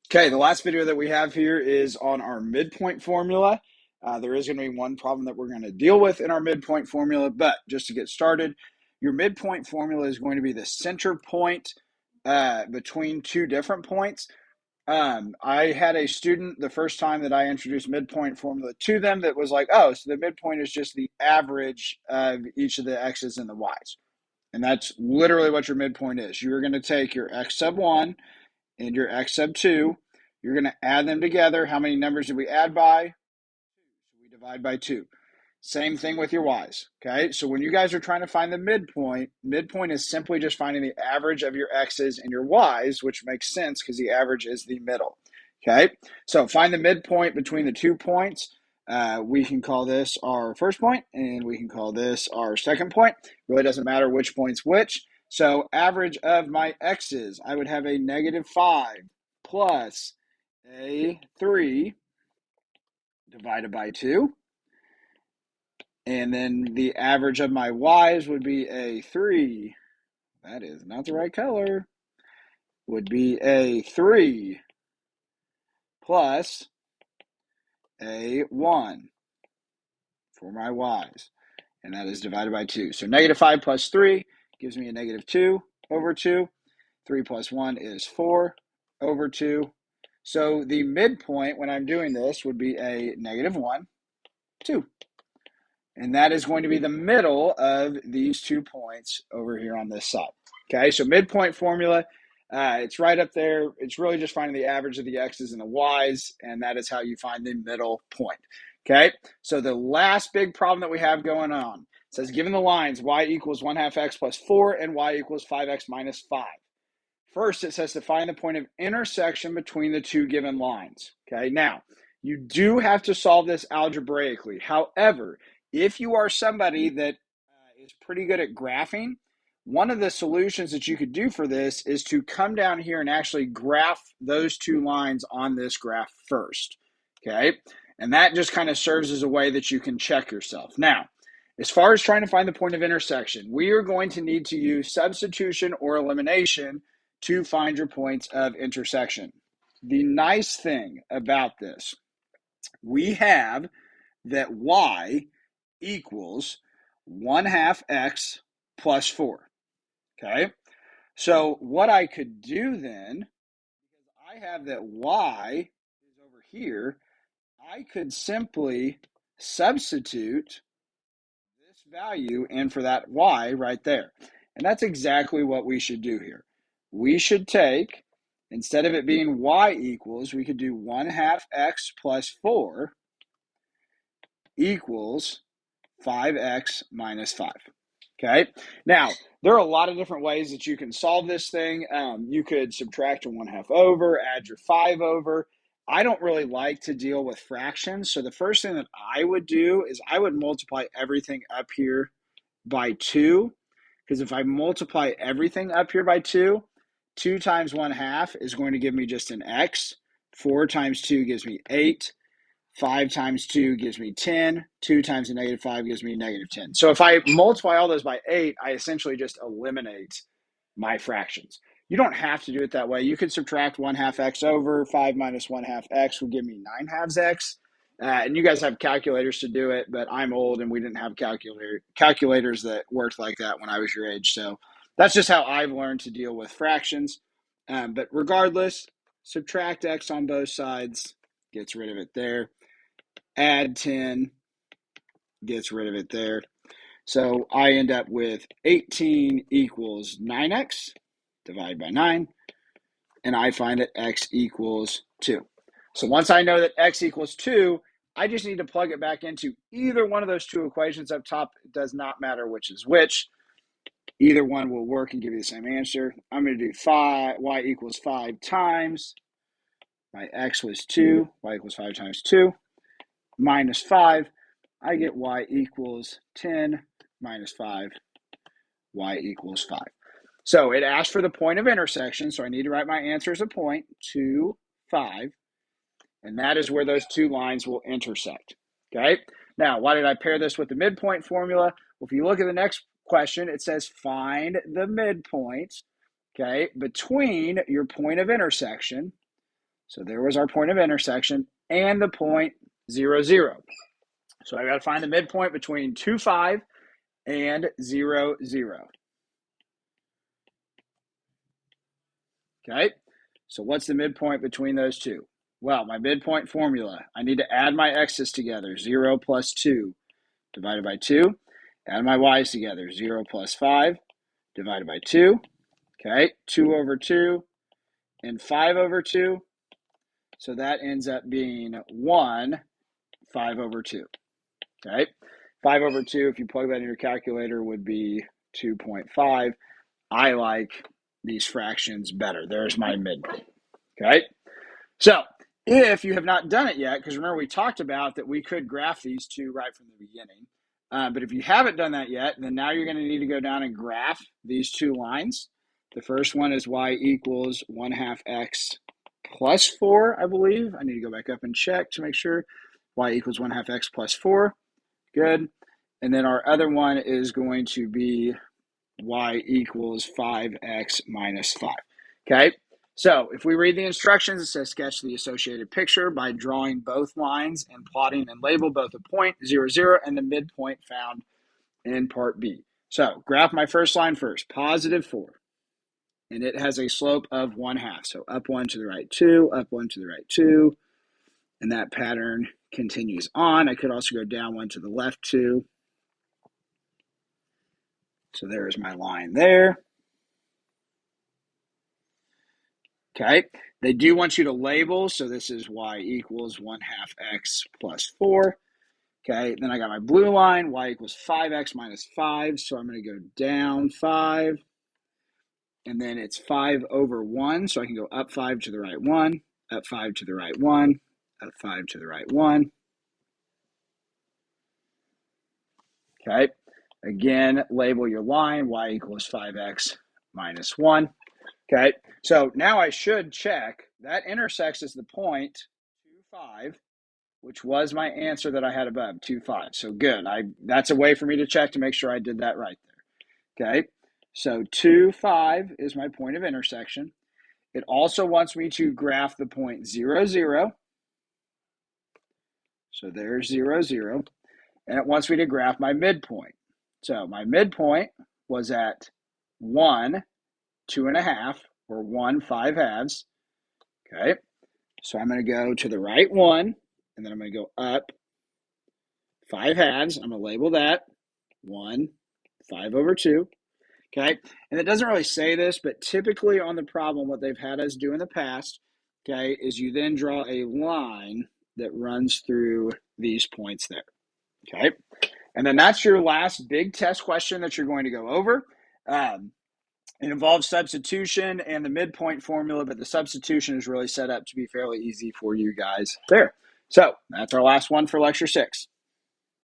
Okay, the last video that we have here is on our midpoint formula. There is going to be one problem that we're going to deal with in our midpoint formula, but just to get started, your midpoint formula is going to be the center point between two different points. I had a student the first time that I introduced midpoint formula to them that was like, oh, so the midpoint is just the average of each of the x's and the y's. And that's literally what your midpoint is. You're going to take your x sub 1 and your x sub 2. You're going to add them together. How many numbers did we add by? So we divide by 2. Same thing with your y's. Okay, so when you guys are trying to find the midpoint is simply just finding the average of your x's and your y's, which makes sense because the average is the middle. Okay, so find the midpoint between the 2 points. We can call this our first point, and we can call this our second point. Really doesn't matter which point's which. So average of my x's, I would have a -5 plus a 3 divided by 2. And then the average of my y's would be a 3. That is not the right color. Would be a 3 plus a 1 for my y's. And that is divided by 2. So -5 plus 3 gives me a -2 over 2. 3 plus 1 is 4 over 2. So the midpoint when I'm doing this would be a -1, 2. And that is going to be the middle of these 2 points over here on this side. Okay, so midpoint formula, it's right up there. It's really just finding the average of the x's and the y's, and that is how you find the middle point. Okay, so the last big problem that we have going on says given the lines y equals 1/2 x plus 4 and y equals 5x minus 5. First, it says to find the point of intersection between the two given lines. Okay, now you do have to solve this algebraically. However, if you are somebody that is pretty good at graphing, one of the solutions that you could do for this is to come down here and actually graph those two lines on this graph first. Okay, and that just kind of serves as a way that you can check yourself. Now, as far as trying to find the point of intersection, we are going to need to use substitution or elimination to find your points of intersection. The nice thing about this, we have that y equals 1/2 x plus 4. Okay, so what I could do then, because I have that y is over here, I could simply substitute this value in for that y right there. And that's exactly what we should do here. We should take, instead of it being y equals, we could do 1/2 x plus 4 equals 5x minus 5. Okay, now there are a lot of different ways that you can solve this thing. You could subtract your 1/2 over, add your 5 over. I don't really like to deal with fractions. So the first thing that I would do is I would multiply everything up here by 2. Because if I multiply everything up here by 2, 2 times 1/2 is going to give me just an x. 4 times 2 gives me 8. 5 times 2 gives me 10. 2 times a -5 gives me -10. So if I multiply all those by 8, I essentially just eliminate my fractions. You don't have to do it that way. You could subtract 1/2 x over 5 minus 1/2 x will give me 9/2 x. And you guys have calculators to do it, but I'm old and we didn't have calculators that worked like that when I was your age. So that's just how I've learned to deal with fractions. But regardless, subtract x on both sides, gets rid of it there. Add 10, gets rid of it there. So I end up with 18 equals 9x, divide by 9, and I find that x equals 2. So once I know that x equals 2, I just need to plug it back into either one of those two equations up top. It does not matter which is which. Either one will work and give you the same answer. I'm going to do y equals 5 times, my x was 2, y equals 5 times 2, minus 5. I get y equals 10 minus 5, y equals 5. So it asked for the point of intersection, so I need to write my answer as a point, 2, 5, and that is where those two lines will intersect. Okay, now why did I pair this with the midpoint formula? Well, if you look at the next question, it says find the midpoint, okay, between your point of intersection So there was our point of intersection and the point 0, 0. So I got to find the midpoint between 2, 5 and 0, 0. Okay, so what's the midpoint between those two? Well, my midpoint formula, I need to add my x's together. 0 plus 2 divided by 2. Add my y's together. 0 plus 5 divided by 2. Okay, 2 over 2 and 5 over 2. So that ends up being 1, 5 over 2. Okay, 5 over 2, if you plug that in your calculator, would be 2.5. I like these fractions better. There's my midpoint. Okay, so if you have not done it yet, because remember we talked about that we could graph these two right from the beginning, but if you haven't done that yet, then now you're going to need to go down and graph these two lines. The first one is y equals 1/2 x plus 4, I believe. I need to go back up and check to make sure. Y equals 1/2 x plus 4. Good. And then our other one is going to be y equals 5x minus 5. Okay, so if we read the instructions, it says sketch the associated picture by drawing both lines and plotting and label both a point, 0, 0, and the midpoint found in part B. So graph my first line first, positive 4. And it has a slope of 1/2. So up 1 to the right 2, up 1 to the right 2. And that pattern continues on. I could also go down 1 to the left 2. So there's my line there. Okay, they do want you to label. So this is y equals 1/2 x plus 4. Okay, then I got my blue line, y equals 5x minus 5. So I'm going to go down 5. And then it's 5 over 1. So I can go up 5 to the right 1, up 5 to the right 1, up 5 to the right 1. Okay, again, label your line, y equals 5x minus 1. Okay, so now I should check that intersects is the point 2, 5, which was my answer that I had above, 2, 5. So good. That's a way for me to check to make sure I did that right there. Okay, so 2, 5 is my point of intersection. It also wants me to graph the point 0, 0. So there's 0, 0. And it wants me to graph my midpoint. So my midpoint was at 1, 2.5, or 1, 5 halves. Okay, so I'm going to go to the right 1, and then I'm going to go up 5 halves. I'm going to label that 1, 5 over 2. Okay, and it doesn't really say this, but typically on the problem, what they've had us do in the past, okay, is you then draw a line that runs through these points there. Okay, and then that's your last big test question that you're going to go over. It involves substitution and the midpoint formula, but the substitution is really set up to be fairly easy for you guys there. So that's our last one for lecture 6.